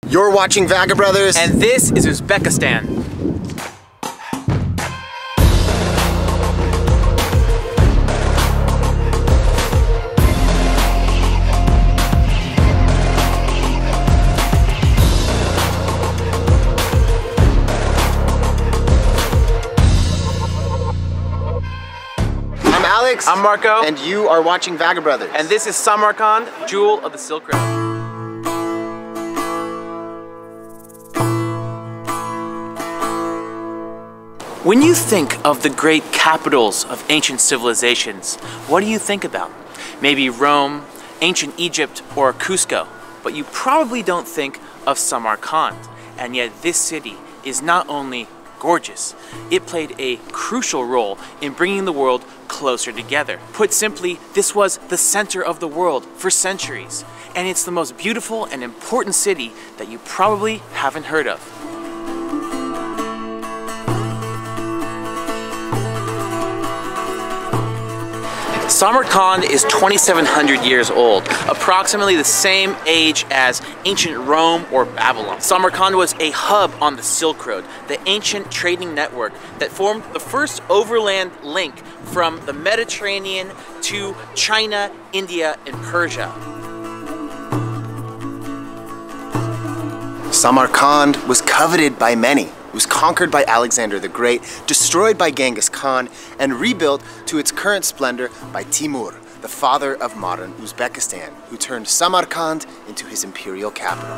You're watching Vagabrothers, and this is Uzbekistan. I'm Alex. I'm Marko. And you are watching Vagabrothers. And this is Samarkand, jewel of the Silk Road. When you think of the great capitals of ancient civilizations, what do you think about? Maybe Rome, ancient Egypt, or Cusco, but you probably don't think of Samarkand. And yet this city is not only gorgeous, it played a crucial role in bringing the world closer together. Put simply, this was the center of the world for centuries, and it's the most beautiful and important city that you probably haven't heard of. Samarkand is 2,700 years old, approximately the same age as ancient Rome or Babylon. Samarkand was a hub on the Silk Road, the ancient trading network that formed the first overland link from the Mediterranean to China, India, and Persia. Samarkand was coveted by many. It was conquered by Alexander the Great, destroyed by Genghis Khan, and rebuilt to its current splendor by Timur, the father of modern Uzbekistan, who turned Samarkand into his imperial capital.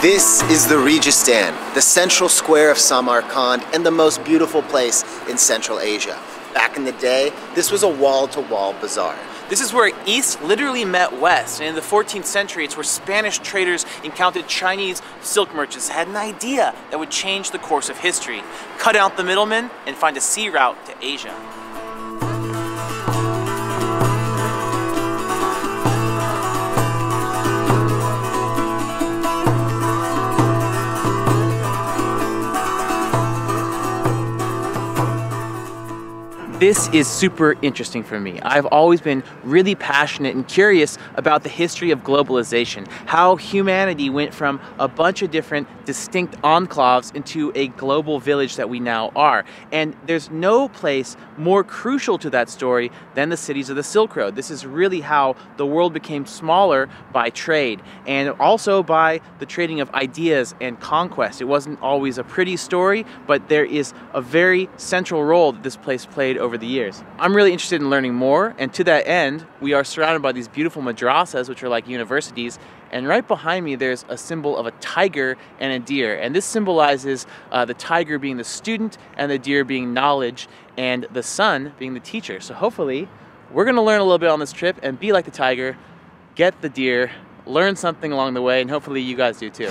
This is the Registan, the central square of Samarkand and the most beautiful place in Central Asia. Back in the day, this was a wall-to-wall bazaar. This is where East literally met West, and in the 14th century, it's where Spanish traders encountered Chinese silk merchants that had an idea that would change the course of history, cut out the middlemen, and find a sea route to Asia. This is super interesting for me. I've always been really passionate and curious about the history of globalization, how humanity went from a bunch of different distinct enclaves into a global village that we now are. And there's no place more crucial to that story than the cities of the Silk Road. This is really how the world became smaller by trade and also by the trading of ideas and conquest. It wasn't always a pretty story, but there is a very central role that this place played over the years. I'm really interested in learning more, and to that end, we are surrounded by these beautiful madrasas, which are like universities, and right behind me there's a symbol of a tiger and a deer, and this symbolizes the tiger being the student and the deer being knowledge and the sun being the teacher. So hopefully we're gonna learn a little bit on this trip and be like the tiger, get the deer, learn something along the way, and hopefully you guys do too.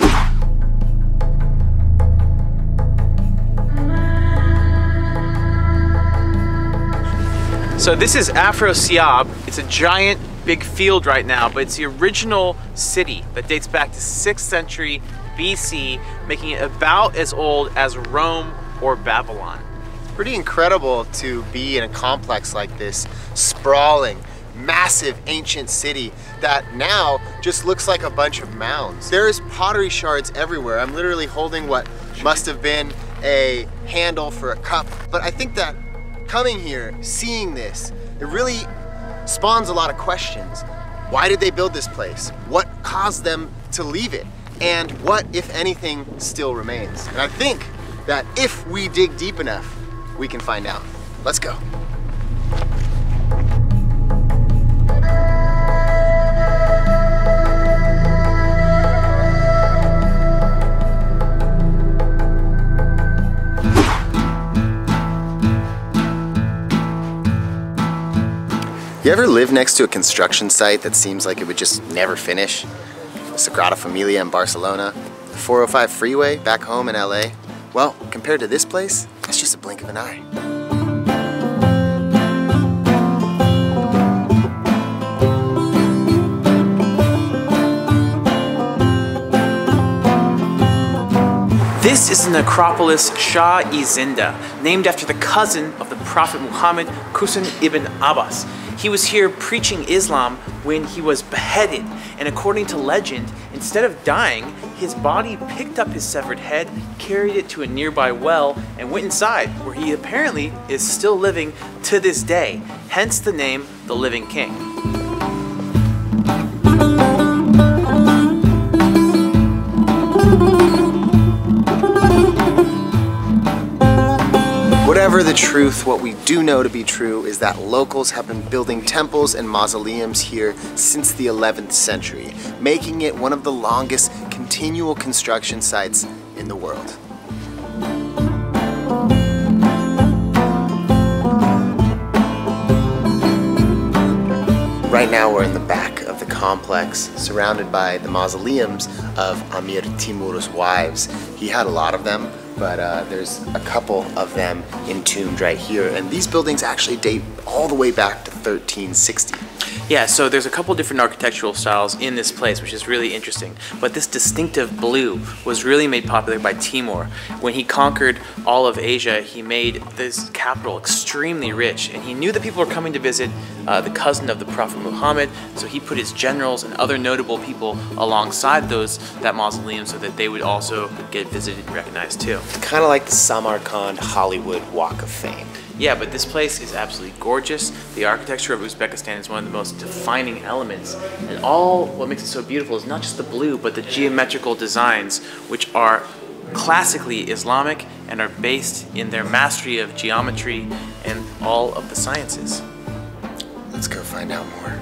So this is Afro-Siab. It's a giant big field right now, but it's the original city that dates back to 6th century BC, making it about as old as Rome or Babylon. It's pretty incredible to be in a complex like this, sprawling, massive ancient city that now just looks like a bunch of mounds. There's pottery shards everywhere. I'm literally holding what must have been a handle for a cup, but I think that coming here, seeing this, it really spawns a lot of questions. Why did they build this place? What caused them to leave it? And what, if anything, still remains? And I think that if we dig deep enough, we can find out. Let's go. You ever live next to a construction site that seems like it would just never finish? Sagrada Familia in Barcelona, the 405 freeway back home in LA. Well, compared to this place, it's just a blink of an eye. This is the necropolis Shah-i Zinda, named after the cousin of the Prophet Muhammad, Qasim ibn Abbas. He was here preaching Islam when he was beheaded, and according to legend, instead of dying, his body picked up his severed head, carried it to a nearby well, and went inside, where he apparently is still living to this day, hence the name the Living King. Whatever the truth, what we do know to be true is that locals have been building temples and mausoleums here since the 11th century, making it one of the longest continual construction sites in the world. Right now we're in the back of the complex, surrounded by the mausoleums of Amir Timur's wives. He had a lot of them, but there's a couple of them entombed right here. And these buildings actually date all the way back to 1360. Yeah, so there's a couple different architectural styles in this place, which is really interesting. But this distinctive blue was really made popular by Timur. When he conquered all of Asia, he made this capital extremely rich, and he knew that people were coming to visit the cousin of the Prophet Muhammad, so he put his generals and other notable people alongside that mausoleum so that they would also get visited and recognized too. Kind of like the Samarkand Hollywood Walk of Fame. Yeah, but this place is absolutely gorgeous. The architecture of Uzbekistan is one of the most defining elements. And what makes it so beautiful is not just the blue, but the geometrical designs, which are classically Islamic and are based in their mastery of geometry and all of the sciences. Let's go find out more.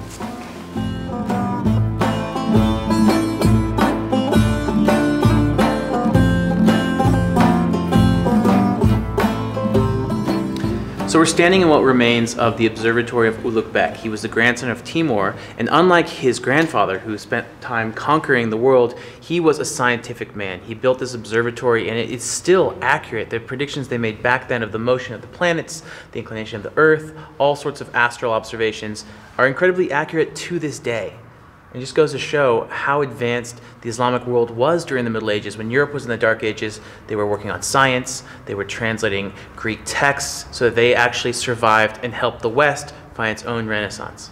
So we're standing in what remains of the observatory of Ulugh. He was the grandson of Timur, and unlike his grandfather, who spent time conquering the world, he was a scientific man. He built this observatory, and it is still accurate. The predictions they made back then of the motion of the planets, the inclination of the Earth, all sorts of astral observations are incredibly accurate to this day. It just goes to show how advanced the Islamic world was during the Middle Ages. When Europe was in the Dark Ages, they were working on science, they were translating Greek texts so that they actually survived and helped the West find its own renaissance.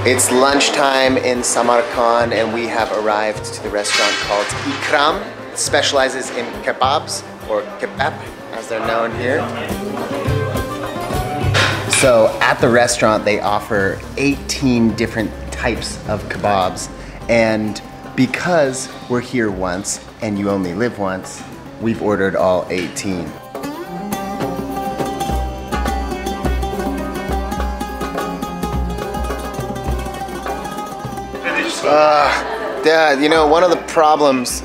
It's lunchtime in Samarkand and we have arrived to the restaurant called Ikram. It specializes in kebabs, or kebab, as they're known here. So at the restaurant they offer 18 different types of kebabs, and because we're here once and you only live once, we've ordered all 18. You know, one of the problems,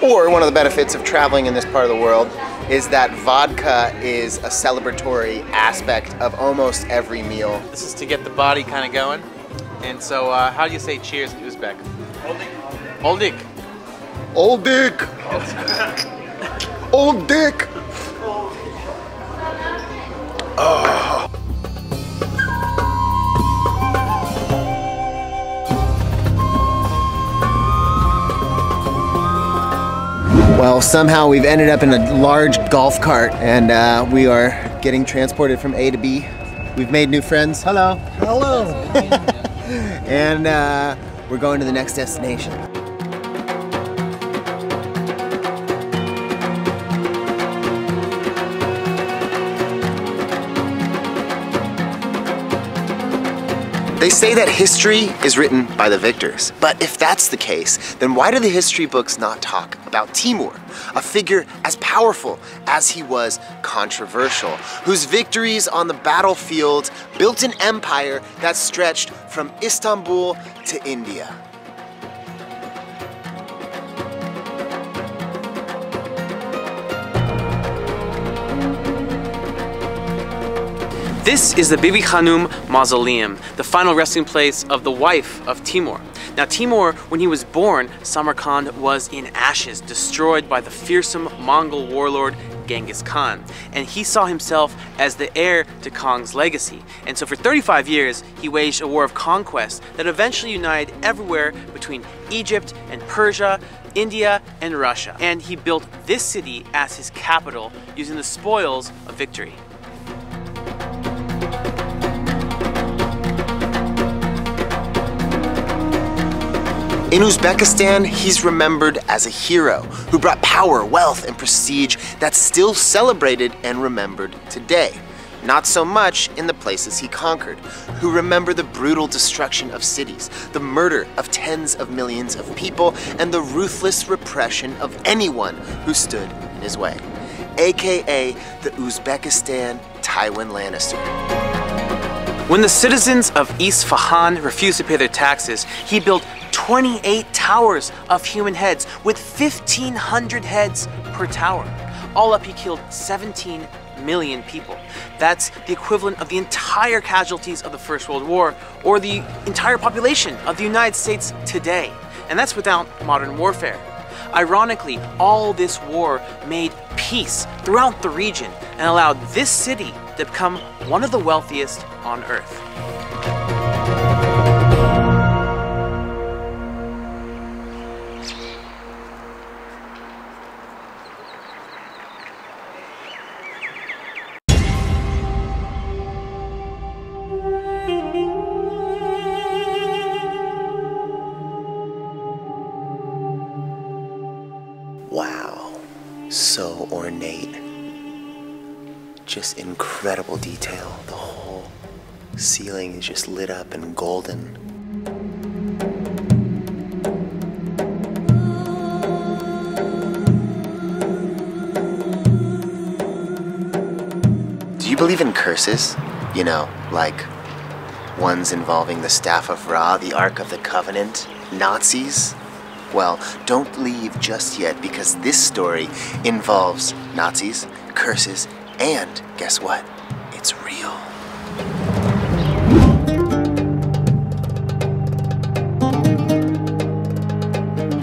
or one of the benefits of traveling in this part of the world, is that vodka is a celebratory aspect of almost every meal. This is to get the body kind of going. And so, how do you say cheers in Uzbek? Old dick. Old dick. Old dick. Oh. Well, somehow we've ended up in a large golf cart and we are getting transported from A to B. We've made new friends. Hello. Hello. And we're going to the next destination. They say that history is written by the victors. But if that's the case, then why do the history books not talk about Timur, a figure as powerful as he was controversial, whose victories on the battlefield built an empire that stretched from Istanbul to India? This is the Bibi Khanym Mausoleum, the final resting place of the wife of Timur. Now Timur, when he was born, Samarkand was in ashes, destroyed by the fearsome Mongol warlord Genghis Khan. And he saw himself as the heir to Khan's legacy. And so for 35 years, he waged a war of conquest that eventually united everywhere between Egypt and Persia, India, and Russia. And he built this city as his capital using the spoils of victory. In Uzbekistan, he's remembered as a hero who brought power, wealth, and prestige that's still celebrated and remembered today. Not so much in the places he conquered, who remember the brutal destruction of cities, the murder of tens of millions of people, and the ruthless repression of anyone who stood in his way, aka the Uzbekistan Tywin Lannister. When the citizens of Isfahan refused to pay their taxes, he built 28 towers of human heads with 1,500 heads per tower. All up, he killed 17 million people. That's the equivalent of the entire casualties of the First World War or the entire population of the United States today. And that's without modern warfare. Ironically, all this war made peace throughout the region and allowed this city to become one of the wealthiest on Earth. Wow, so ornate. Just incredible detail. The whole ceiling is just lit up and golden. Do you believe in curses? You know, like ones involving the Staff of Ra, the Ark of the Covenant, Nazis? Well, don't leave just yet, because this story involves Nazis, curses, and guess what? It's real.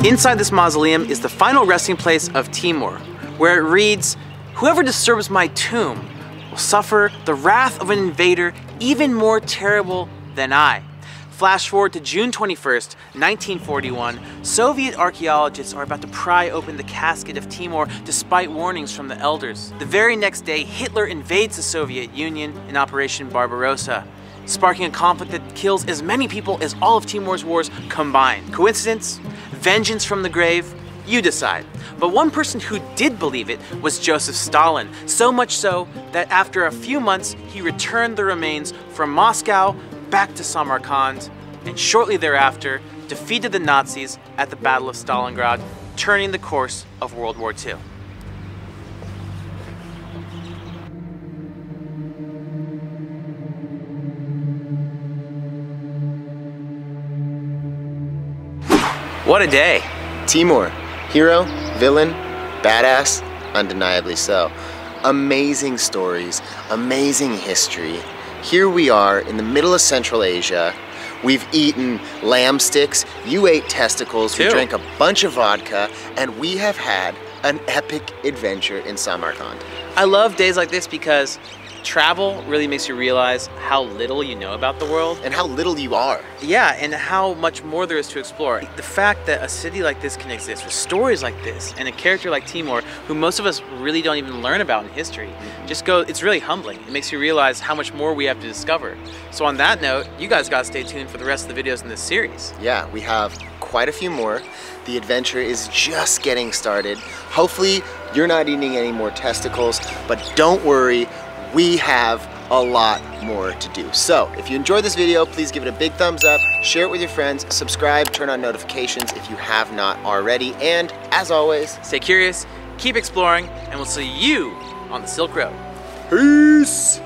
Inside this mausoleum is the final resting place of Timur, where it reads, "Whoever disturbs my tomb will suffer the wrath of an invader even more terrible than I." Flash forward to June 21st, 1941, Soviet archaeologists are about to pry open the casket of Timur despite warnings from the elders. The very next day, Hitler invades the Soviet Union in Operation Barbarossa, sparking a conflict that kills as many people as all of Timur's wars combined. Coincidence? Vengeance from the grave? You decide. But one person who did believe it was Joseph Stalin, so much so that after a few months, he returned the remains from Moscow back to Samarkand, and shortly thereafter defeated the Nazis at the Battle of Stalingrad, turning the course of World War II. What a day! Timur, hero, villain, badass, undeniably so. Amazing stories, amazing history. Here we are in the middle of Central Asia. We've eaten lamb sticks, you ate testicles, we drank a bunch of vodka, and we have had an epic adventure in Samarkand. I love days like this because travel really makes you realize how little you know about the world. And how little you are. Yeah, and how much more there is to explore. The fact that a city like this can exist with stories like this and a character like Timur, who most of us really don't even learn about in history, it's really humbling. It makes you realize how much more we have to discover. So on that note, you guys gotta stay tuned for the rest of the videos in this series. Yeah, we have quite a few more. The adventure is just getting started. Hopefully you're not eating any more testicles, but don't worry, we have a lot more to do. So if you enjoyed this video, please give it a big thumbs up, share it with your friends, subscribe, turn on notifications if you have not already, and as always, stay curious, keep exploring, and we'll see you on the Silk Road. Peace!